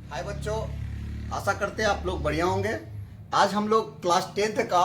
हाय बच्चों, आशा करते हैं आप लोग बढ़िया होंगे। आज हम लोग क्लास 10th का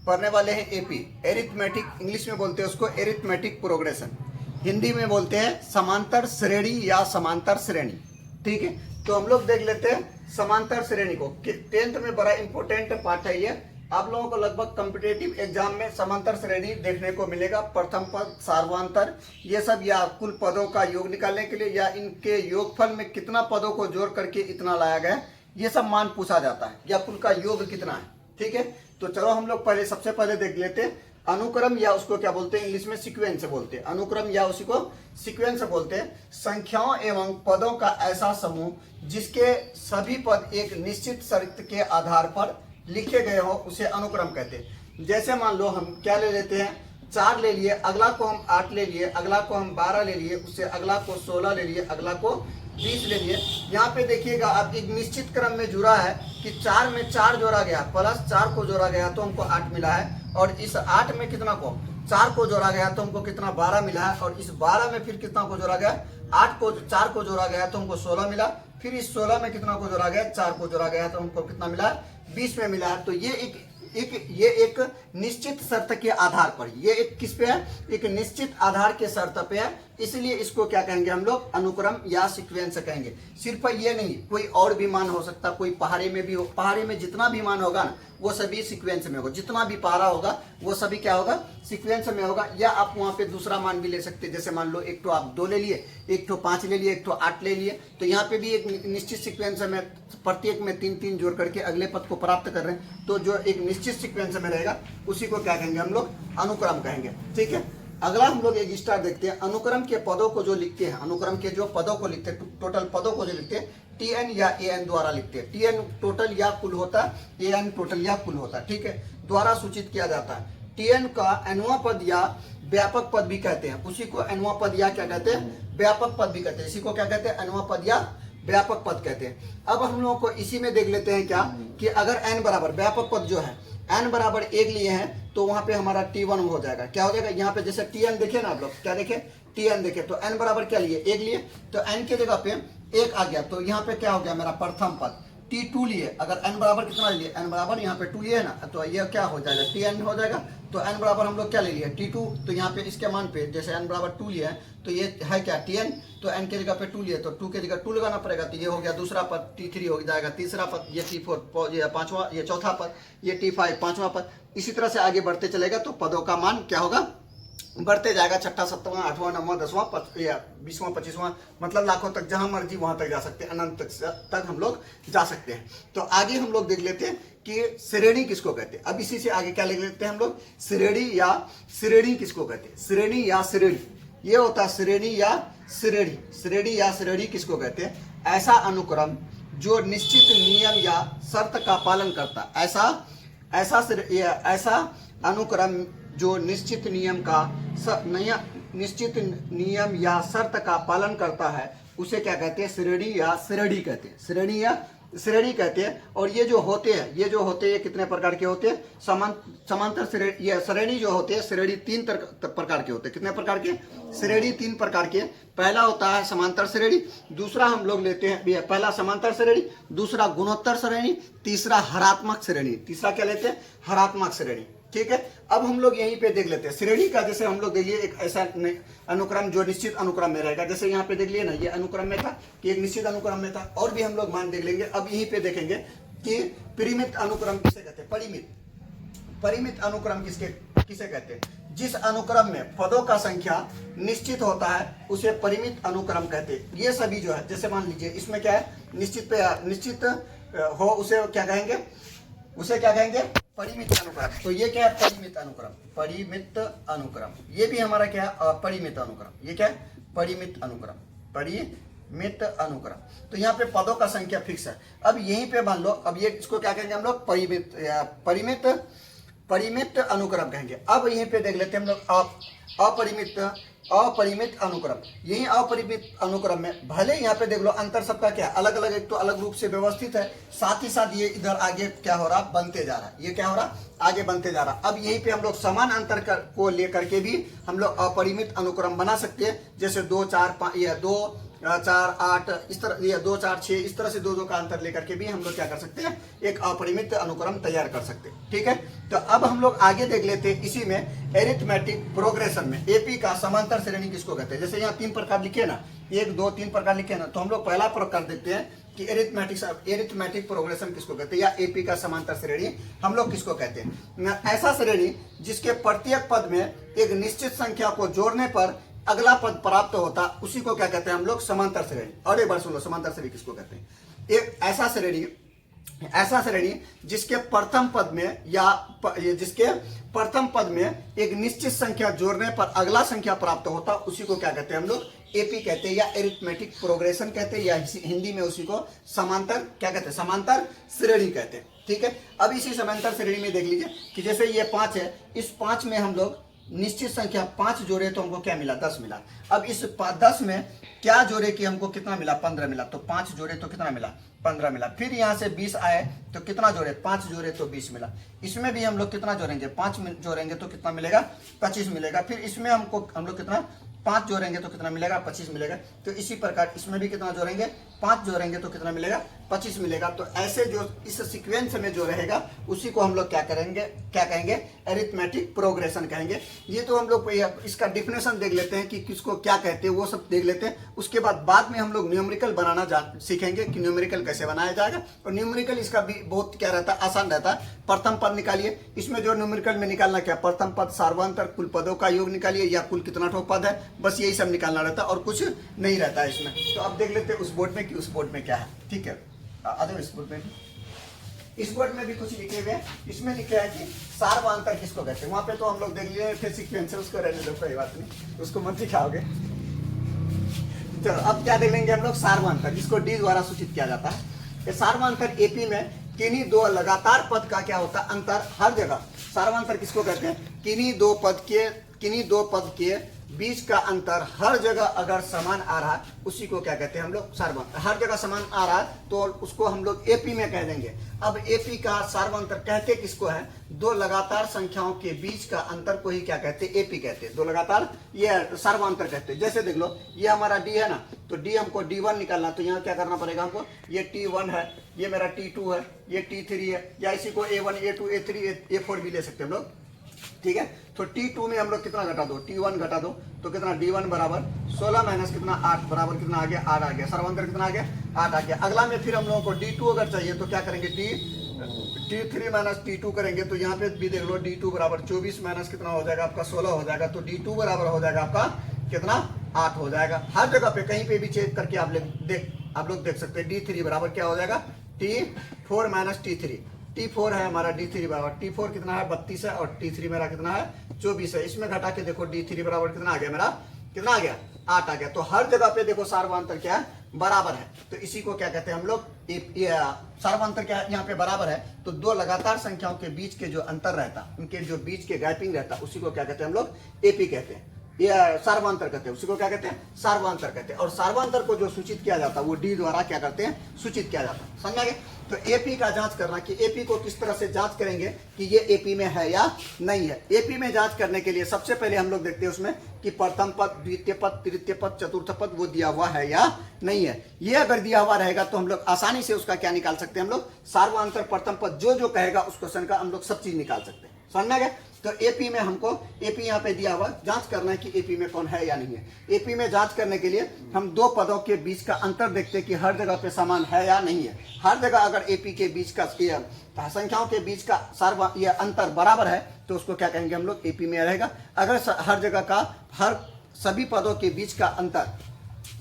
पढ़ने वाले हैं एपी एरिथमेटिक। इंग्लिश में बोलते हैं उसको एरिथमेटिक प्रोग्रेशन, हिंदी में बोलते हैं समांतर श्रेणी या समांतर श्रेणी। ठीक है, तो हम लोग देख लेते हैं समांतर श्रेणी को। 10th में बड़ा इंपॉर्टेंट पार्ट है ये। आप लोगों को लगभग कॉम्पिटेटिव एग्जाम में समांतर श्रेणी देखने को मिलेगा। प्रथम पद, सार्वंतर, ये सब, या कुल पदों का योग निकालने के लिए, या इनके योगफल में कितना पदों को जोड़ करके इतना लाया गया, ये सब मान पूछा जाता है, या कुल का योग कितना है। ठीक है, तो चलो हम लोग पहले सबसे पहले देख लेते हैं अनुक्रम, या उसको क्या बोलते हैं इंग्लिश में, सीक्वेंस बोलते हैं। अनुक्रम या उसी को सीक्वेंस बोलते हैं। संख्याओं एवं पदों का ऐसा समूह जिसके सभी पद एक निश्चित शर्त के आधार पर लिखे गए हो उसे अनुक्रम कहते हैं। जैसे मान लो हम क्या ले लेते हैं, 4 ले लिए, अगला को हम 8 ले लिए, अगला को हम 12 ले लिए, उससे अगला को 16 ले लिए, अगला को 20 ले लिए। यहाँ पे देखिएगा अब एक निश्चित क्रम में जुड़ा है कि 4 में 4 जोड़ा गया प्लस 4 को जोड़ा गया तो हमको 8 मिला है, और इस 8 में कितना को 4 को जोड़ा गया तो हमको कितना 12 मिला है, और इस 12 में फिर कितना को जोड़ा गया 8 को 4 को जोड़ा गया तो हमको 16 मिला, फिर इस 16 में कितना को जोड़ा गया 4 को जोड़ा गया तो हमको कितना मिला 20 में मिला है। तो ये एक निश्चित शर्त के आधार पर, ये एक किस पे है, एक निश्चित आधार के शर्त पे है, इसलिए इसको क्या कहेंगे हम लोग, अनुक्रम या सीक्वेंस कहेंगे। सिर्फ ये नहीं, कोई और भी मान हो सकता, कोई पहाड़े में भी हो, पहाड़े में जितना भी मान होगा ना वो सभी सीक्वेंस में होगा, जितना भी पहाड़ा होगा वो सभी क्या होगा, सीक्वेंस में होगा। या आप वहाँ पे दूसरा मान भी ले सकते हैं, जैसे मान लो एक तो आप 2 ले लिए, एक तो 5 ले लिए, एक तो 8 ले लिए, तो यहाँ पे भी एक निश्चित सीक्वेंस में प्रत्येक में 3-3 जोड़ करके अगले पद को प्राप्त कर रहे हैं, तो जो एक निश्चित सीक्वेंस में रहेगा उसी को क्या कहेंगे हम लोग, अनुक्रम कहेंगे। ठीक है, अगला हम लोग एक स्टार देखते हैं। अनुक्रम के पदों को जो लिखते हैं, अनुक्रम के जो पदों को लिखते हैं, टोटल पदों को जो लिखते हैं, टीएन या एएन द्वारा लिखते हैं। टीएन टोटल या कुल होता है, एएन टोटल या कुल होता है। ठीक है, द्वारा सूचित किया जाता है। टीएन का एनवा पद या व्यापक पद भी कहते हैं, उसी को एनवा पद या क्या कहते हैं, व्यापक पद भी कहते हैं। इसी को क्या कहते हैं, एनवा पद या व्यापक पद कहते हैं। अब हम लोगों को इसी में देख लेते हैं क्या, कि अगर एन बराबर, व्यापक पद जो है एन बराबर 1 लिए हैं तो वहां पे हमारा T1 हो जाएगा। क्या हो जाएगा, यहाँ पे जैसे Tn देखे ना आप लोग, क्या देखे, Tn देखे, तो n बराबर क्या लिए, 1 लिए, तो n के जगह पे 1 आ गया, तो यहाँ पे क्या हो गया मेरा प्रथम पद। T2 लिए, अगर n बराबर कितना लिए, n बराबर यहाँ पे 2 लिए है ना, तो ये क्या हो जाएगा, Tn हो जाएगा। तो n बराबर हम लोग क्या ले लिए, T2, तो यहाँ पे इसके मान पे जैसे n बराबर 2 लिया है तो ये है क्या Tn, तो n के जगह पे 2 लिए, तो 2 के जगह 2 लगाना पड़ेगा, तो ये हो गया दूसरा पद, T3 हो जाएगा तीसरा पद, ये T4 ये पांचवा, ये चौथा पद, ये T5 पांचवा पद। इसी तरह से आगे बढ़ते चलेगा तो पदों का मान क्या होगा, बढ़ते जाएगा, 6ठा 7वां 8वां 9वां 10वां 20वां 25वां, मतलब लाखों तक, जहां मर्जी वहां तक जा सकते हैं, अनंत तक हम लोग जा सकते हैं। तो आगे हम लोग देख लेते हैं कि श्रेणी किसको कहते हैं। अब इसी से आगे क्या लिख लेते हैं हम लोग, श्रेणी या श्रेणी किसको कहते हैं, श्रेणी या श्रेणी, ये होता है श्रेणी या श्रेणी। श्रेणी या श्रेणी किसको कहते हैं, ऐसा अनुक्रम जो निश्चित नियम या शर्त का पालन करता, ऐसा अनुक्रम जो निश्चित नियम या शर्त का पालन करता है उसे क्या कहते हैं, श्रेणी या श्रेणी कहते हैं। श्रेणी या श्रेणी कहते हैं। और ये जो होते हैं ये कितने प्रकार के होते हैं, समांतर श्रेणी, ये श्रेणी जो होते हैं, श्रेणी 3 प्रकार के होते हैं। कितने प्रकार के, श्रेणी 3 प्रकार के। पहला होता है समांतर श्रेणी, दूसरा हम लोग लेते हैं, पहला समांतर श्रेणी, दूसरा गुणोत्तर श्रेणी, तीसरा हरात्मक श्रेणी। तीसरा क्या लेते हैं, हरात्मक श्रेणी। ठीक है, अब हम लोग यहीं पे देख लेते हैं श्रेणी का। जैसे हम लोग देखिए एक ऐसा अनुक्रम जो निश्चित अनुक्रम में रहेगा, जैसे यहाँ पे देख लिए ना, ये अनुक्रम में था कि एक निश्चित अनुक्रम में था, और भी हम लोग मान देख लेंगे। अब यहीं पे देखेंगे कि परिमित अनुक्रम किसे कहते हैं, परिमित अनुक्रम किसे कहते हैं, जिस अनुक्रम में पदों का संख्या निश्चित होता है उसे परिमित अनुक्रम कहते हैं। ये सभी जो है, जैसे मान लीजिए इसमें क्या है, निश्चित हो उसे क्या कहेंगे, परिमित अनुक्रम। तो ये क्या है, परिमित अनुक्रम। ये भी हमारा क्या है, परिमित अनुक्रम। ये क्या है, परिमित अनुक्रम। तो यहाँ पे पदों का संख्या फिक्स है। अब यहीं पे मान लो, अब ये इसको क्या कहेंगे हम लोग, परिमित अनुक्रम कहेंगे। अब यहीं पे देख लेते हैं हम लोग अपरिमित अनुक्रम। यही अपरिमित अनुक्रम में भले यहाँ पे देख लो अंतर सबका क्या है, अलग अलग, एक तो अलग रूप से व्यवस्थित है, साथ ही साथ ये इधर आगे क्या हो रहा, बनते जा रहा है, ये क्या हो रहा, आगे बनते जा रहा। अब यहीं पे हम लोग समान अंतर को लेकर के भी हम लोग अपरिमित अनुक्रम बना सकते हैं, जैसे 2 4 5 या 2 4 8 इस तरह, या 2 4 6 इस तरह से 2 2 का अंतर लेकर के भी हम लोग क्या कर सकते हैं, एक अपरिमित अनुक्रम तैयार कर सकते हैं। ठीक है, तो अब हम लोग आगे देख लेते हैं इसी में एरिथमेटिक प्रोग्रेशन में एपी का समांतर श्रेणी किसको कहते हैं। जैसे यहाँ 3 प्रकार लिखे ना, 1 2 3 प्रकार लिखे ना, तो हम लोग पहला प्रकार देखते हैं कि एरिथमेटिक प्रोग्रेशन किसको कहते हैं, या एपी का समांतर श्रेणी हम लोग किसको कहते हैं। ऐसा श्रेणी जिसके प्रत्येक पद में एक निश्चित संख्या को जोड़ने पर अगला पद प्राप्त होता, उसी को क्या कहते हैं हम लोग, समांतर श्रेणी। और एक बार सुन लो, समांतर श्रेणी किसको कहते हैं। एक ऐसा श्रेणी जिसके प्रथम पद में जिसके प्रथम पद में एक निश्चित संख्या जोड़ने पर अगला संख्या प्राप्त होता, उसी को क्या कहते हैं हम लोग, एपी कहते हैं, या एरिथमेटिक प्रोग्रेशन कहते हैं, या हिंदी में उसी को समांतर क्या कहते हैं, समांतर श्रेणी कहते हैं। ठीक है, अब इसी समांतर श्रेणी में देख लीजिए कि जैसे ये 5 है, इस 5 में हम लोग निश्चित संख्या 5 जोड़े तो हमको क्या मिला, 10 मिला। अब इस 10 में क्या जोड़े कि हमको कितना मिला, 15 मिला। तो 5 जोड़े तो कितना मिला, 15 मिला। फिर यहाँ से 20 आए तो कितना जोड़े, 5 जोड़े तो 20 मिला। इसमें भी हम लोग कितना जोड़ेंगे, 5 जोड़ेंगे तो कितना मिलेगा, 25 मिलेगा। फिर इसमें हम लोग कितना, 5 जोड़ेंगे तो कितना मिलेगा, 25 मिलेगा। तो इसी प्रकार इसमें भी कितना जोड़ेंगे, 5 जोड़ेंगे तो कितना मिलेगा, 25 मिलेगा। तो ऐसे जो इस सीक्वेंस में जो रहेगा उसी को हम लोग क्या कहेंगे, एरिथमेटिक प्रोग्रेशन कहेंगे। ये तो हम लोग इसका डिफिनेशन देख लेते हैं कि किसको क्या कहते हैं, वो सब देख लेते हैं। उसके बाद में हम लोग न्यूमेरिकल बनाना सीखेंगे कि न्यूमेरिकल कैसे बनाया जाएगा। और न्यूमेरिकल इसका भी बहुत क्या रहता है, आसान रहता है। प्रथम पद निकालिए, इसमें जो न्यूमेरिकल में निकालना क्या, प्रथम पद, सार्वंतर, कुल पदों का योग निकालिए, या कुल कितना ठो पद है, बस यही सब निकालना रहता है और कुछ नहीं रहता है इसमें। तो अब देख लेते हैं उस बोर्ड में कि उस बोर्ड में क्या है। ठीक है, इस बोर्ड में भी कुछ लिखे हुए हैं। इसमें लिखे है कि सार्वंतर किसको कहते हैं। वहां पे तो हम लोग देख लिए, फिर सीक्वेंस है, उसको रहने दो, कोई बात नहीं, उसको मत दिखाओगे। चलो अब क्या देख लेंगे हम लोग, सार्वंतर, जिसको डी द्वारा सूचित किया जाता है। ये सार्वंतर एपी में किन्हीं 2 लगातार पद का क्या होता है, अंतर हर जगह। सार्वंतर किसको कहते हैं, किन्हीं दो पद के बीच का अंतर हर जगह अगर समान आ रहा है, उसी को क्या कहते हैं हम लोग, सार्वंतर। हर जगह समान आ रहा है तो उसको हम लोग एपी में कह देंगे। अब एपी का सार्वंतर कहते किसको है, 2 लगातार संख्याओं के बीच का अंतर को ही क्या कहते हैं, एपी कहते हैं। 2 लगातार ये सार्वंतर कहते हैं। जैसे देख लो, ये हमारा डी है ना, तो डी हमको D1 निकालना, तो यहाँ क्या करना पड़ेगा हमको, ये T1 है, ये मेरा T2 है, ये T3 है, या इसी को A1 A2 A3 A4 भी ले सकते हैं हम लोग। ठीक है, तो T2 में हम लोग कितना घटा दो, T1 घटा दो, तो कितना D1 बराबर 16 माइनस कितना 8 बराबर कितना आ गया, 8 आ गया। सार्वंतर कितना आ गया, 8 आ गया। अगला में फिर हम लोगों को D2 अगर चाहिए तो क्या करेंगे, T3 माइनस T2 करेंगे, तो यहाँ पे भी देख लो, D2 बराबर 24 माइनस कितना हो जाएगा आपका, 16 हो जाएगा। तो D2 बराबर हो जाएगा आपका कितना, 8 हो जाएगा। हर जगह पे कहीं पे भी चेक करके आप लोग देख सकते हैं। D3 बराबर क्या हो जाएगा, T4 माइनस T3। T4 है हमारा, D3 बराबर, T4 कितना है, 32 है, और T3 मेरा कितना है, 24 है। इसमें घटा के देखो, D3 बराबर कितना आ गया मेरा, कितना आ गया, 8 आ गया। तो हर जगह पे देखो सार्वंतर क्या है, बराबर है। तो इसी को क्या कहते हैं हम लोग, सार्वंतर क्या है, यहाँ पे बराबर है। तो 2 लगातार संख्याओं के बीच के जो अंतर रहता, उनके जो बीच के गैपिंग रहता, उसी को क्या कहते हैं हम लोग, एपी कहते हैं, या सार्वंतर कहते हैं। उसी को क्या कहते हैं, सार्वंतर कहते हैं। और सार्वंतर को जो सूचित किया जाता है वो डी द्वारा क्या करते हैं, सूचित किया जाता है। समझा गया। तो एपी का जांच करना कि एपी को किस तरह से जांच करेंगे कि ये एपी में है या नहीं है। एपी में जांच करने के लिए सबसे पहले हम लोग देखते हैं उसमें कि प्रथम पद, द्वितीय पद, तृतीय पद, चतुर्थ पद वो दिया हुआ है या नहीं है। ये अगर दिया हुआ रहेगा तो हम लोग आसानी से उसका क्या निकाल सकते हैं, हम लोग सार्वंतर प्रथम पद जो कहेगा उस क्वेश्चन का हम लोग सब चीज निकाल सकते हैं। समझ गए। तो एपी में हमको, एपी यहाँ पे दिया हुआ, जांच करना है कि एपी में कौन है या नहीं है। एपी में जांच करने के लिए हम 2 पदों के बीच का अंतर देखते हैं कि हर जगह पे समान है या नहीं है। हर जगह अगर एपी के बीच का संख्याओं के बीच का ये अंतर बराबर है तो उसको क्या कहेंगे हम लोग, एपी में रहेगा। अगर हर जगह का सभी पदों के बीच का अंतर,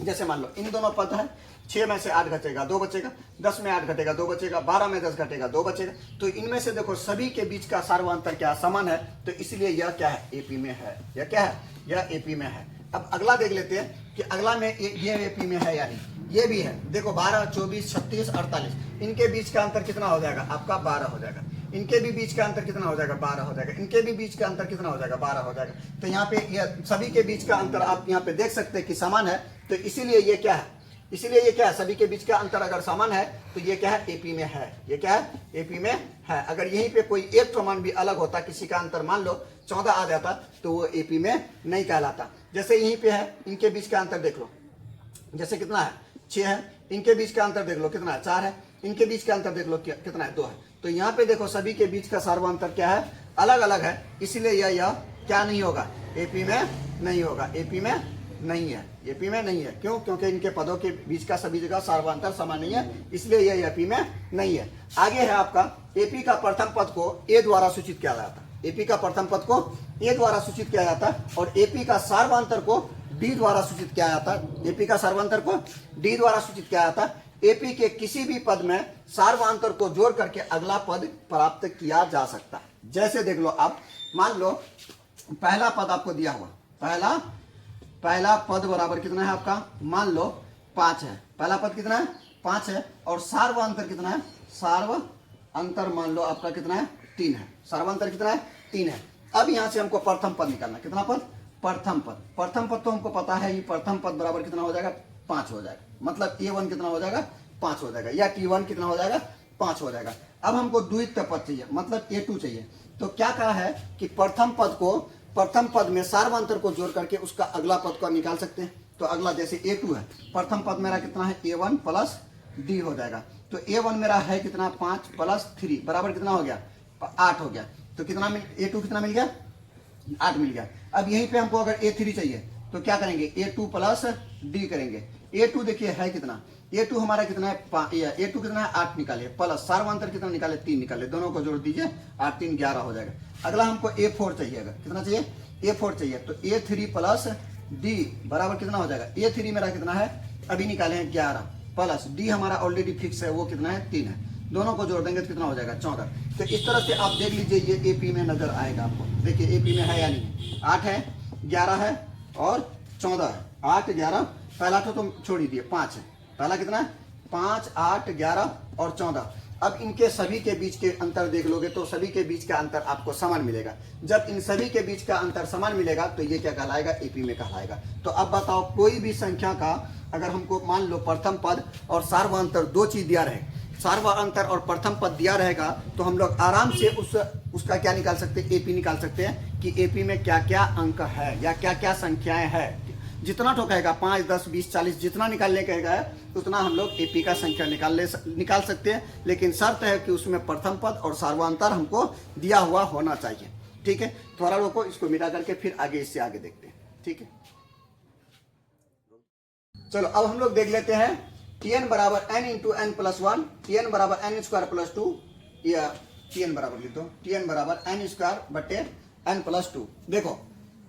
जैसे मान लो इन दोनों पद है, 6 में से 8 घटेगा 2 बचेगा, 10 में 8 घटेगा 2 बचेगा, 12 में 10 घटेगा 2 बचेगा। तो इनमें से देखो सभी के बीच का सार्वंतर क्या समान है, तो इसलिए यह क्या है, एपी में है। यह क्या है, यह एपी में है। अब अगला देख लेते हैं कि अगला में ये एपी में है या नहीं। ये भी है, देखो 12, 24, 36, 48, इनके बीच का अंतर कितना हो जाएगा आपका, 12 हो जाएगा। इनके भी बीच का अंतर कितना हो जाएगा, 12 हो जाएगा। इनके भी बीच का अंतर कितना हो जाएगा, 12 हो जाएगा। तो यहाँ पे सभी के बीच का अंतर आप यहाँ पे देख सकते हैं कि समान है। तो इसीलिए ये क्या है, इसीलिए ये क्या है, सभी के बीच का अंतर अगर समान है तो ये क्या है, एपी में है। ये क्या है, एपी में है। अगर यहीं पे कोई एक तो मान भी अलग होता, किसी का अंतर मान लो 14 आ जाता, तो वो एपी में नहीं कहलाता। जैसे यहीं पे है, इनके बीच का अंतर देख लो, जैसे कितना है 6 है, इनके बीच का अंतर देख लो कितना है 4 है, इनके बीच का अंतर देख लो कितना है 2 है। तो यहाँ पे देखो सभी के बीच का सार्वंतर क्या है, अलग अलग है, इसलिए यह क्या नहीं होगा, एपी में नहीं होगा, एपी में नहीं है, एपी में नहीं है। क्यों? क्योंकि इनके पदों के बीच का सभी जगह सार्वंतर समान नहीं है, इसलिए यह एपी में नहीं है। आगे है आपका एपी का प्रथम पद को ए द्वारा सूचित किया जाता है, एपी का प्रथम पद को ए द्वारा सूचित किया जाता है और एपी का सार्वंतर को डी द्वारा सूचित किया जाता है, एपी का सार्वंतर को डी द्वारा सूचित किया जाता है। एपी के किसी भी पद में सार्वंतर को जोड़ करके अगला पद प्राप्त किया जा सकता है। जैसे देख लो आप, मान लो पहला पद आपको दिया हुआ, पहला पद बराबर कितना है आपका, मान लो 5 है, पहला पद कितना है 5 है और सार्वंतर कितना है, सार्वंतर मान लो आपका कितना है 3 है, सार्वंतर कितना है 3 है। अब यहां से हमको प्रथम पद निकालना, कितना पद, प्रथम पद। प्रथम पद तो हमको पता है, ये प्रथम पद बराबर कितना हो जाएगा 5 हो जाएगा, मतलब A1 कितना हो जाएगा 5 हो जाएगा, या T1 कितना हो जाएगा 5 हो जाएगा। अब हमको द्वितीय पद चाहिए, मतलब A2 चाहिए। तो क्या कहा है कि प्रथम पद में सार्वंतर को जोड़ करके उसका अगला पद को निकाल सकते हैं। तो अगला जैसे A2 है, प्रथम पद मेरा कितना है A1 प्लस D हो जाएगा। तो A1 मेरा है कितना 5 प्लस 3 बराबर कितना हो गया 8 हो गया। तो कितना A2 कितना मिल गया 8 मिल गया। अब यहीं पे हमको अगर A3 चाहिए तो क्या करेंगे, A2 प्लस D करेंगे। A2 देखिए है कितना, A2 हमारा कितना है A2 कितना है 8 निकाले, प्लस सार्वंतर कितना निकाले 3 निकाले, दोनों को जोड़ दीजिए 8 3 11 हो जाएगा। अगला हमको A4 चाहिए, अगर कितना चाहिए A4 चाहिए तो A3 प्लस D बराबर कितना हो जाएगा, A3 मेरा कितना है अभी निकाले हैं 11 प्लस D हमारा ऑलरेडी फिक्स है वो कितना है 3 है, दोनों को जोड़ देंगे तो कितना हो जाएगा 14। तो इस तरह से आप देख लीजिए ये एपी में नजर आएगा आपको। देखिए एपी में है या नहीं, 8 है 11 है और 14 है, 8 11, पहला तो तुम छोड़ ही दिए 5 है, पहला कितना है 5 8 11 और 14। अब इनके सभी के बीच के अंतर देख लोगे तो सभी के बीच का अंतर आपको समान मिलेगा। जब इन सभी के बीच का अंतर समान मिलेगा तो ये क्या कहलाएगा, एपी में कहलाएगा। तो अब बताओ कोई भी संख्या का अगर हमको मान लो प्रथम पद और सार्वंतर दो चीज दिया रहे, सार्वंतर और प्रथम पद दिया रहेगा तो हम लोग आराम से उसका क्या निकाल सकते हैं, एपी निकाल सकते हैं कि एपी में क्या क्या अंक है या क्या क्या संख्याएं हैं। जितना तो कहेगा 5 10 20 40 जितना निकालने कहेगा उतना हम लोग एपी का संख्या निकाल सकते हैं, लेकिन शर्त है कि उसमें प्रथम पद और सार्वंतर हमको दिया हुआ होना चाहिए। ठीक है, थोड़ा रोको, इसको मिटा करके फिर आगे इससे आगे देखते हैं। ठीक है, चलो अब हम लोग देख लेते हैं Tn बराबर n into N plus 1, Tn बराबर n स्क्वायर प्लस 2, या Tn बराबर लिख दो Tn बराबर n स्क्वायर बटे n प्लस 2। देखो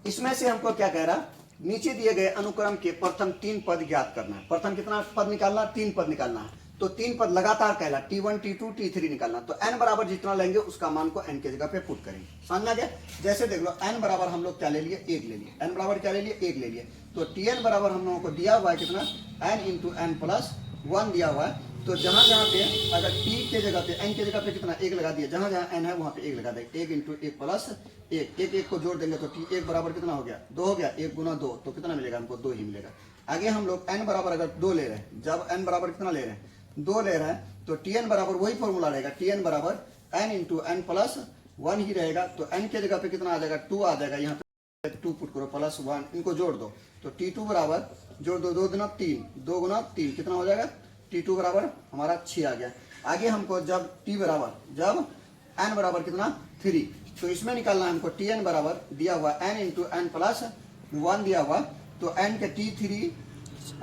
इसमें से हमको क्या कह रहा, नीचे दिए गए अनुक्रम के प्रथम 3 पद ज्ञात करना है। प्रथम कितना पद निकालना, 3 पद निकालना है। तो 3 पद लगातार कहला T1 T2 T3 निकालना। तो n बराबर जितना लेंगे उसका मान को n के जगह पे पुट करेंगे, समझ आ गया। जैसे देख लो n बराबर हम लोग क्या ले लिए, 1 ले लिए, n बराबर क्या ले लिए 1 ले लिए। तो Tn बराबर हम लोगों को दिया हुआ है कितना, n इंटू एन प्लस 1 दिया हुआ है। तो जहां जहां पे अगर t के जगह पे n के जगह पे कितना 1 लगा दिया, जहां जहां n है वहां पे 1 लगा देंगे, 1 इंटू 1 प्लस 1, 1 को जोड़ देंगे तो T1 बराबर कितना हो गया 2 हो गया, 1 गुना 2 तो कितना मिलेगा हमको 2 ही मिलेगा। आगे हम लोग n बराबर अगर 2 ले रहे हैं, जब n बराबर कितना ले रहे हैं 2 ले रहे हैं तो Tn बराबर वही फॉर्मूला रहेगा, Tn बराबर n इंटू एन प्लस 1 ही रहेगा। तो n के जगह पे कितना आ जाएगा 2 आ जाएगा, यहाँ पे 2 पुट करो प्लस 1, इनको जोड़ दो तो T2 बराबर जोड़ दो 2 गुना 3, 2 गुना 3 कितना हो जाएगा, T2 बराबर हमारा 6 आ गया। आगे हमको जब n बराबर कितना 3, तो इसमें निकालना है हमको Tn बराबर दिया हुआ n इंटू एन प्लस 1 दिया हुआ। तो n के T3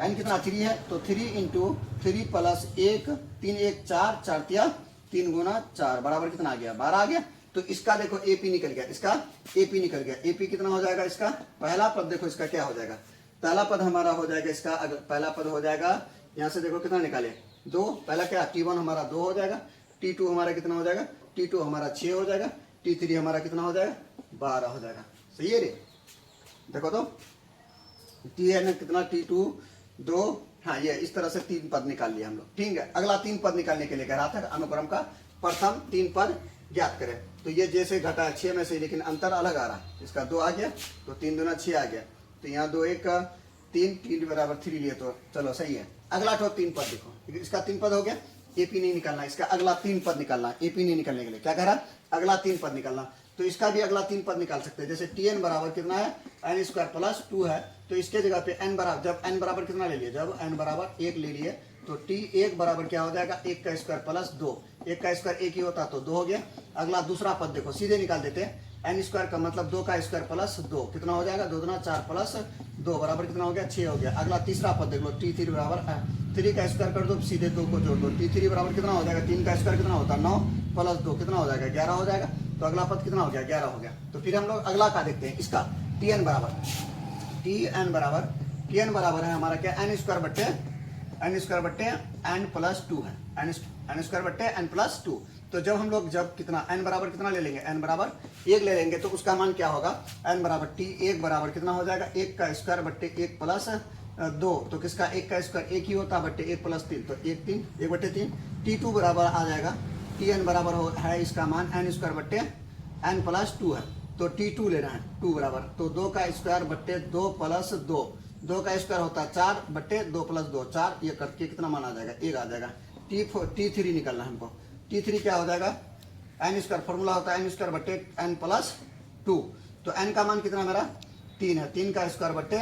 n कितना 3 है तो 3 इंटू 3 प्लस 1, 3 1 4, 4 तिया 3 गुना 4 बराबर कितना आ गया 12 आ गया। तो इसका देखो एपी निकल गया, इसका एपी निकल गया। एपी कितना हो जाएगा इसका, पहला पद देखो इसका क्या हो जाएगा, पहला पद हमारा हो जाएगा इसका, अगर पहला पद हो जाएगा यहाँ से देखो कितना निकाले 2, पहला क्या T1 हमारा 2 हो जाएगा, T2 हमारा कितना हो जाएगा, T2 हमारा 6 हो जाएगा, T3 हमारा कितना हो जाएगा 12 हो जाएगा। सही है रे, देखो तो Tn कितना T2 2, हाँ ये इस तरह से 3 पद निकाल लिए हम लोग। ठीक है, अगला 3 पद निकालने के लिए कह रहा था अनुक्रम का प्रथम 3 पद ज्ञात करें। तो ये जैसे घटा है 6 में से, लेकिन अंतर अलग आ रहा है, इसका 2 आ गया तो 3 दूना 6 आ गया। तो यहाँ 2 1 3 बराबर 3 लिए तो चलो सही है। अगला तो 3 पद देखो, इसका 3 पद हो गया, एपी नहीं निकालना, इसका अगला 3 पद निकालना, एपी नहीं निकलने के लिए क्या कह रहा, अगला 3 पद निकालना। तो इसका भी अगला 3 पद निकाल सकते हैं। जैसे टी एन बराबर कितना है, एन स्क्वायर प्लस 2 है, तो इसके जगह पे एन बराबर, जब एन बराबर कितना ले लिए, जब एन बराबर 1 ले लिए तो टी 1 बराबर क्या हो जाएगा, 1 का स्क्वायर प्लस 2, 1 का स्क्वायर 1 ही होता तो 2 हो गया। अगला दूसरा पद देखो सीधे निकाल देते हैं, एन स्क्वायर का मतलब 2 का स्क्वायर प्लस 2 कितना हो जाएगा, 2 दूना 4 प्लस 2 बराबर कितना हो गया, 6 हो गया। अगला तीसरा पद देख लो, टी 3 बराबर 3 का स्क्वायर कर दो, सीधे 2 को जोड़ दो, टी 3 बराबर कितना हो जाएगा, 3 का स्क्वायर कितना होता है 9 प्लस 2 कितना हो जाएगा, 11 हो जाएगा। तो अगला पद कितना हो गया, 11 हो गया। तो फिर हम लोग अगला का देखते हैं, इसका टी एन बराबर है हमारा क्या, एन स्क्वायर बट्टे एन प्लस 2 है, एन स्क्वायर बट्टे एन प्लस 2। तो जब हम लोग जब कितना एन बराबर कितना ले लेंगे, एन बराबर 1 ले लेंगे तो उसका मान क्या होगा, एन बराबर टी 1 बराबर कितना हो जाएगा, 1 का स्क्वायर बट्टे 1 प्लस 2, तो किसका 1 का स्क्वायर 1 ही होता बट्टे 1 प्लस 3, तो 1 बट्टे 3। टी 2 बराबर आ जाएगा, टी एन बराबर है इसका मान एन स्क्वायर बट्टे एन प्लस 2 है, तो टी 2 लेना है, 2 बराबर तो 2 का स्क्वायर बट्टे 2 प्लस 2, 2 का स्क्वायर होता है 4 बट्टे 2 प्लस 2, 4 ये करके कितना मान आ जाएगा, 1 आ जाएगा। टी 3 निकलना है हमको, टी 3 क्या हो जाएगा, एन स्क्वायर फॉर्मूला होता है एन स्क्वायर बट्टे एन प्लस 2, तो एन का मान कितना मेरा 3 है, 3 का स्क्वायर बट्टे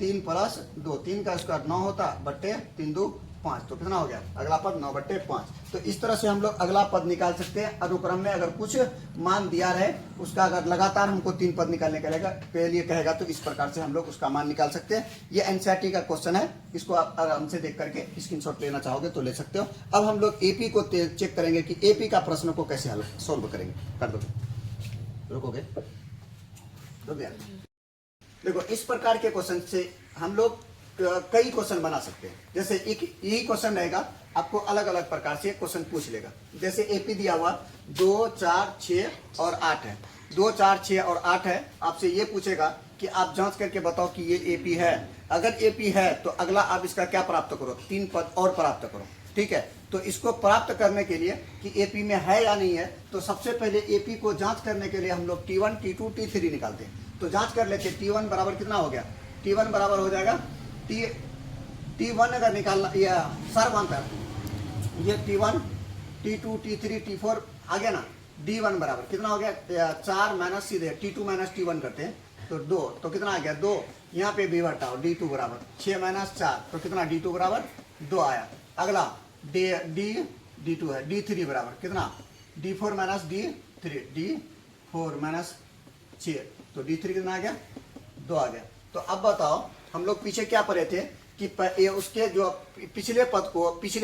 3 प्लस 2, 3 का स्क्वायर 9 होता बट्टे 3 2 5, तो कितना हो गया अगला पद 9 बट्टे 5। तो इस तरह से हम लोग अगला पद निकाल सकते हैं। अनुक्रम में अगर कुछ मान दिया रहे उसका अगर लगातार हमको 3 पद निकालने के लिए कहेगा तो इस प्रकार से हम लोग उसका मान निकाल सकते हैं। ये एनसीईआरटी का क्वेश्चन है, इसको आप आराम से देख करके स्क्रीनशॉट लेना चाहोगे तो ले सकते हो। अब हम लोग एपी को चेक करेंगे कि एपी का प्रश्न को कैसे हल सोल्व करेंगे। कर दो, रुकोगे तो देखो इस प्रकार के क्वेश्चन से हम लोग कई क्वेश्चन बना सकते हैं। जैसे एक यही क्वेश्चन रहेगा, आपको अलग अलग प्रकार से क्वेश्चन पूछ लेगा। जैसे एपी दिया हुआ 2 4 6 और 8 है, 2 4 6 और 8 है, आपसे ये पूछेगा कि आप जांच करके बताओ कि ये एपी है। अगर एपी है तो अगला आप इसका क्या प्राप्त करो, 3 पद और प्राप्त करो, ठीक है। तो इसको प्राप्त करने के लिए कि एपी में है या नहीं है, तो सबसे पहले एपी को जांच करने के लिए हम लोग T1 T2 T3 निकालते हैं। तो जांच कर लेते हैं, T1 बराबर कितना हो गया, T1 बराबर हो जाएगा T1 अगर निकालना या सर्वांतर, ये T1 T2 T3 T4 आ गया ना, D1 बराबर कितना हो गया 4 माइनस सीधे T2 माइनस T1 करते हैं तो 2, तो कितना आ गया 2, यहाँ पे भी हटाओ D2 बराबर 6 माइनस 4, तो कितना D2 बराबर 2 आया। अगला D2 है, D3 बराबर कितना D4 minus D3, D4 minus 6, तो D3 कितना आ गया 2 आ गया। तो अब बताओ हम लोग पीछे क्या पढ़े थे कि ये उसके जो पिछले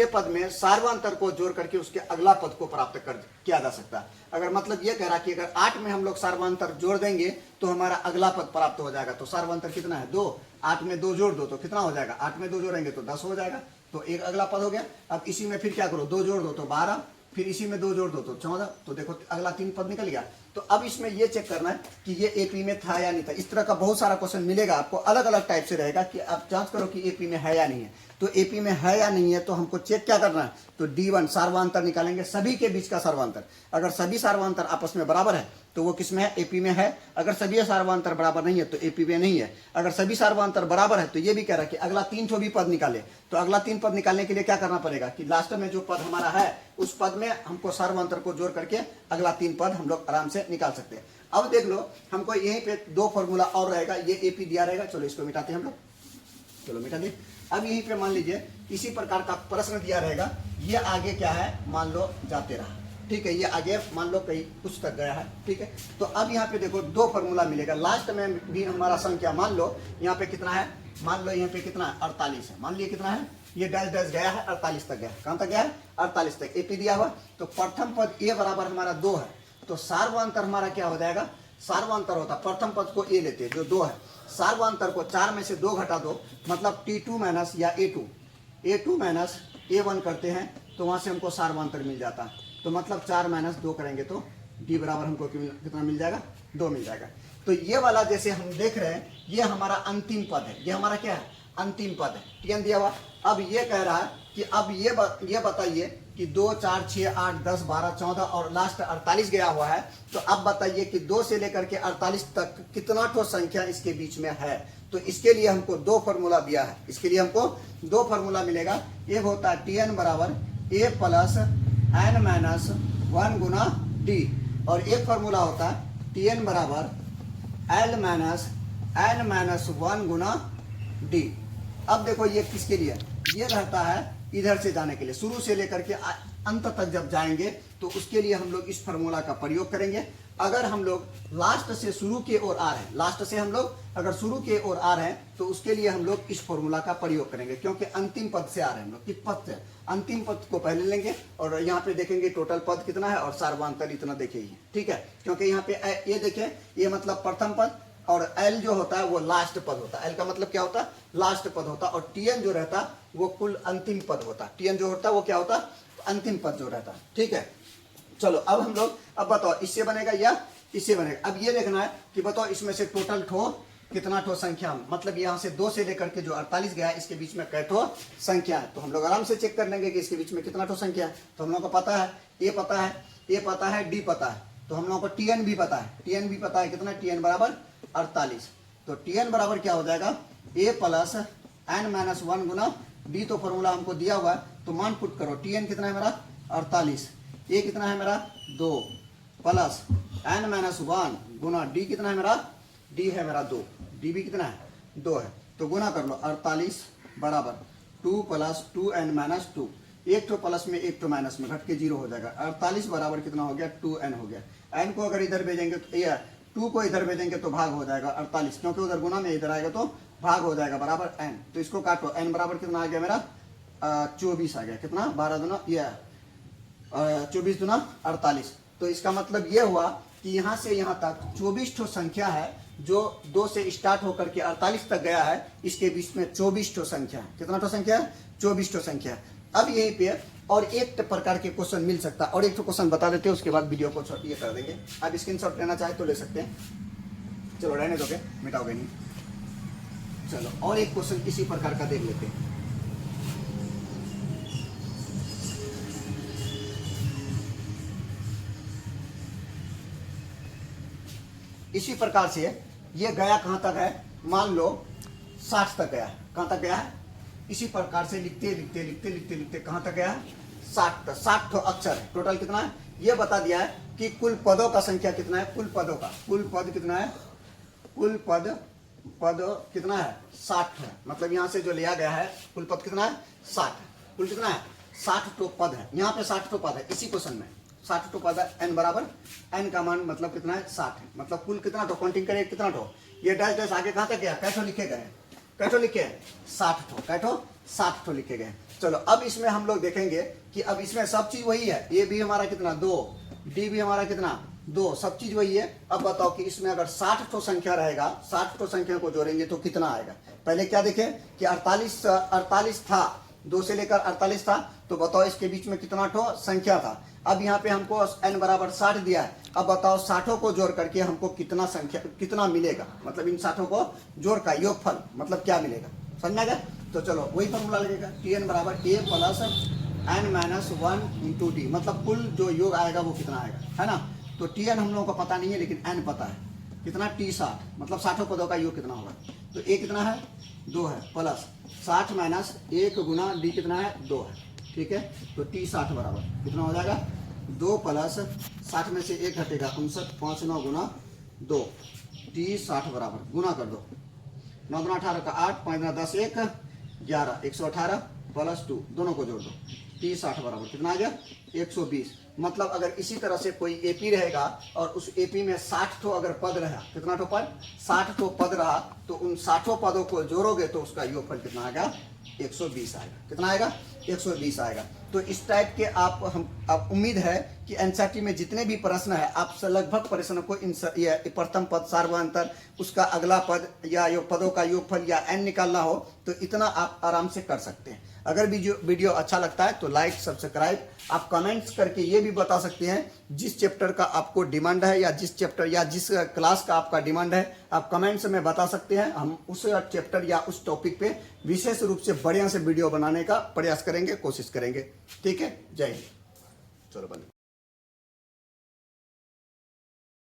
पद में सार्वंतर को जोड़ करके उसके अगला पद को प्राप्त कर किया जा सकता है। अगर मतलब ये कह रहा कि अगर 8 में हम लोग सार्वंतर जोड़ देंगे तो हमारा अगला पद प्राप्त हो जाएगा। तो सार्वंतर कितना है 2, 8 में 2 जोड़ दो तो कितना हो जाएगा, 8 में 2 जोड़ेंगे तो 10 हो जाएगा, तो एक अगला पद हो गया। अब इसी में फिर क्या करो, 2 जोड़ दो तो 12, फिर इसी में 2 जोड़ दो तो 14, तो देखो अगला 3 पद निकल गया। तो अब इसमें ये चेक करना है कि ये एपी में था या नहीं था। इस तरह का बहुत सारा क्वेश्चन मिलेगा आपको, अलग अलग टाइप से रहेगा कि आप जांच करो कि एपी में है या नहीं है। तो एपी में है या नहीं है तो हमको चेक क्या करना है, तो D1 सार्वांतर निकालेंगे, सभी के बीच का सार्वांतर। अगर सभी सार्वांतर आपस में बराबर है तो वो किस में है, एपी में है। अगर सभी सार्वांतर बराबर नहीं है तो एपी में नहीं है। अगर सभी सार्वांतर बराबर है तो ये भी कह रहा है कि अगला 3 भी पद निकाले। तो अगला 3 पद निकालने के लिए क्या करना पड़ेगा कि लास्ट में जो पद हमारा है उस पद में हमको सार्वांतर को जोड़ करके अगला 3 पद हम लोग आराम से निकाल सकते हैं। अब देख लो हमको यहीं पे 2 फॉर्मूला और रहेगा, ये एपी दिया रहेगा। चलो इसको मिटाते हैं हम लोग, चलो मिटा दे। अब यहीं पे मान लीजिए इसी प्रकार का प्रश्न दिया रहेगा, ये आगे क्या है मान लो जाते रहा, ठीक है, ये आगे मान लो कहीं कुछ तक गया है, ठीक है। तो अब यहाँ पे देखो 2 फॉर्मूला मिलेगा, लास्ट में भी हमारा संख्या मान लो यहाँ पे कितना है, मान लो यहाँ पे कितना है 48 है, मान लीजिए कितना है, ये डैश डैश गया है 48 तक गया है। कहाँ तक गया है 48 तक एपी दिया हुआ। तो प्रथम पद ए बराबर हमारा 2 है, तो सार्वांतर हमारा क्या हो जाएगा, सार्वांतर होता प्रथम पद को ए लेते जो 2 है, सार्वांतर को 4 में से 2 घटा दो, मतलब T2 माइनस या A2 माइनस A1 करते हैं तो वहां से हमको सार्वांतर मिल जाता है। तो मतलब 4 माइनस 2 करेंगे तो D बराबर हमको कितना मिल जाएगा, 2 मिल जाएगा। तो ये वाला जैसे हम देख रहे हैं ये हमारा अंतिम पद है, ये हमारा क्या है अंतिम पद है, टीएन दिया हुआ। अब ये कह रहा है कि अब ये बताइए कि 2 4 6 8 10 12 14 और लास्ट 48 गया हुआ है। तो अब बताइए कि 2 से लेकर के 48 तक कितना ठो संख्या इसके बीच में है। तो इसके लिए हमको 2 फॉर्मूला दिया है, इसके लिए हमको 2 फॉर्मूला मिलेगा। एक होता है Tn बराबर A plus n minus 1 Guna D, और एक फॉर्मूला होता है Tn बराबर L माइनस n माइनस 1 गुना d। अब देखो ये किसके लिए, ये रहता है इधर से जाने के लिए, शुरू से लेकर के अंत तक जब जाएंगे तो उसके लिए हम लोग इस फार्मूला का प्रयोग करेंगे। अगर हम लोग लास्ट से शुरू की ओर आ रहे हैं, लास्ट से हम लोग अगर शुरू की ओर आ रहे हैं तो उसके लिए हम लोग इस फार्मूला का प्रयोग करेंगे, क्योंकि अंतिम पद से आ रहे हैं हम लोग। किस पद से? अंतिम पद को पहले लेंगे और यहाँ पे देखेंगे टोटल पद कितना है और सार्वधातुक इतना देखिए, ठीक है। क्योंकि यहाँ पे ये देखें, ये मतलब प्रथम पद और L जो होता है वो लास्ट पद होता है। L का मतलब क्या होता है? लास्ट पद होता है। और Tn जो रहता है वो कुल अंतिम पद होता है। Tn जो होता है वो क्या होता है? अंतिम पद जो रहता है, ठीक है। चलो अब हम लोग, अब बताओ इससे बनेगा या इससे बनेगा। अब ये देखना है कि बताओ इसमें से टोटल ठो कितना ठो संख्या, मतलब यहाँ से 2 से लेकर के जो 48 गया है इसके बीच में कै ठो संख्या है। तो हम लोग आराम से चेक कर लेंगे कि इसके बीच में कितना ठो संख्या है। तो हम लोग को पता है, ए पता है, ए पता है, डी पता है। तो हम लोग को Tn भी पता है, Tn भी पता है कितना, Tn बराबर 48। तो Tn बराबर क्या हो जाएगा, a plus n minus 1 Guna d। तो फॉर्मूला हमको दिया हुआ है तो मान पुट करो। Tn कितना है मेरा 48, a कितना है मेरा 2 प्लस n माइनस 1 गुना d कितना है मेरा, d है मेरा 2, d भी कितना है 2 है। तो गुना कर लो, 48 बराबर 2 प्लस 2n माइनस 2, एक तो प्लस में एक तो माइनस में घट के 0 हो जाएगा। 48 बराबर कितना हो गया, 2n हो गया। n को अगर इधर भेजेंगे तो ये 2 को इधर भेजेंगे तो भाग हो जाएगा 48, क्योंकि उधर गुना में इधर आएगा तो भाग हो जाएगा बराबर n। तो इसको काटो, n बराबर कितना आ गया मेरा 24 आ गया। कितना, 12 दूना ये 24 दूना 48। तो इसका मतलब ये हुआ कि यहाँ से यहाँ तक 24 ठो संख्या है जो 2 से स्टार्ट होकर के 48 तक गया है। इसके बीच में 24 ठो संख्या है। कितना ठो संख्या है, 24 ठो संख्या है। अब यहीं पे और एक प्रकार के क्वेश्चन मिल सकता है, और एक तो क्वेश्चन बता देते हैं, उसके बाद वीडियो को ये कर देंगे। आप स्क्रीनशॉट लेना चाहे तो ले सकते हैं, चलो रहने दोगे, मिटाओगे नहीं। चलो और एक क्वेश्चन इसी प्रकार का देख लेते हैं। इसी प्रकार से ये गया कहां तक है, मान लो 60 तक गया है। कहां तक गया है? इसी प्रकार से लिखते लिखते लिखते लिखते लिखते कहां तक गया है, 60 तक। 60 तो अक्षर है, टोटल कितना है ये बता दिया है कि कुल पदों का संख्या कितना है, कुल पदों का, कुल पद कितना है, कुल पद कितना है 60 है। मतलब यहाँ से जो लिया गया है कुल पद कितना है 60 है। कुल कितना है 60 तो पद है, यहाँ पे 60 तो पद है। इसी क्वेश्चन में 60 तो पद है। n बराबर n का मान मतलब कितना है 60 है। मतलब कुल कितना ठो, काउंटिंग करें कितना ठो, ये डैश डैश आगे कहाँ तक गया, कैठो लिखे गए, कैठो लिखे 60 ठो, कैठो 60 ठो लिखे गए। चलो अब इसमें हम लोग देखेंगे कि अब इसमें सब चीज वही है। ये भी हमारा कितना 2, डी भी हमारा कितना 2, सब चीज वही है। अब बताओ कि इसमें अगर 60 ठो संख्या रहेगा, 60 ठो संख्या को जोड़ेंगे तो कितना आएगा। पहले क्या देखें कि 48 था, 2 से लेकर 48 था। तो बताओ इसके बीच में कितना ठो संख्या था। अब यहाँ पे हमको n बराबर 60 दिया है। अब बताओ 60 को जोड़ करके हमको कितना संख्या, कितना मिलेगा, मतलब इन 60 को जोड़ का योगफल मतलब क्या मिलेगा, समझ में गया। तो चलो वही फॉर्मूला लगेगा, Tn बराबर a plus n minus 1 into D. मतलब कुल जो योग आएगा वो कितना आएगा, है ना। तो Tn हम लोगों को पता नहीं है लेकिन n पता है कितना, T60, मतलब 60 पदों का योग कितना होगा। तो a कितना है 2 है, प्लस 60 माइनस 1 गुना d कितना है 2 है, ठीक है। तो T60 बराबर कितना हो जाएगा 2 प्लस 60 में से 1 घटेगा 59, 5 9 गुना 2, T60 बराबर गुना कर दो, 9 गुना 18 का 8, 5 गुना 10 1 11, 118 प्लस 2 दोनों को जोड़ दो, T60 बराबर कितना आ गया 120। मतलब अगर इसी तरह से कोई एपी रहेगा और उस एपी में 60 ठो अगर पद रहा, कितना ठो पद, 60 ठो पद रहा, तो उन 60 पदों को जोड़ोगे तो उसका योगफल कितना आएगा 120 आएगा। कितना आएगा 120 आएगा। तो इस टाइप के आप उम्मीद है कि एनसीईआरटी में जितने भी प्रश्न है आप लगभग प्रश्न को इन प्रथम पद, सार्वधातुक, उसका अगला पद या पदों का योगफल या n निकालना हो तो इतना आप आराम से कर सकते हैं। अगर वीडियो अच्छा लगता है तो लाइक सब्सक्राइब, आप कमेंट्स करके ये भी बता सकते हैं जिस चैप्टर का आपको डिमांड है या जिस चैप्टर या जिस क्लास का आपका डिमांड है, आप कमेंट्स में बता सकते हैं। हम उस चैप्टर या उस टॉपिक पे विशेष रूप से बढ़िया से वीडियो बनाने का प्रयास करेंगे, कोशिश करेंगे। ठीक है, जय हिंद। चलो बंद।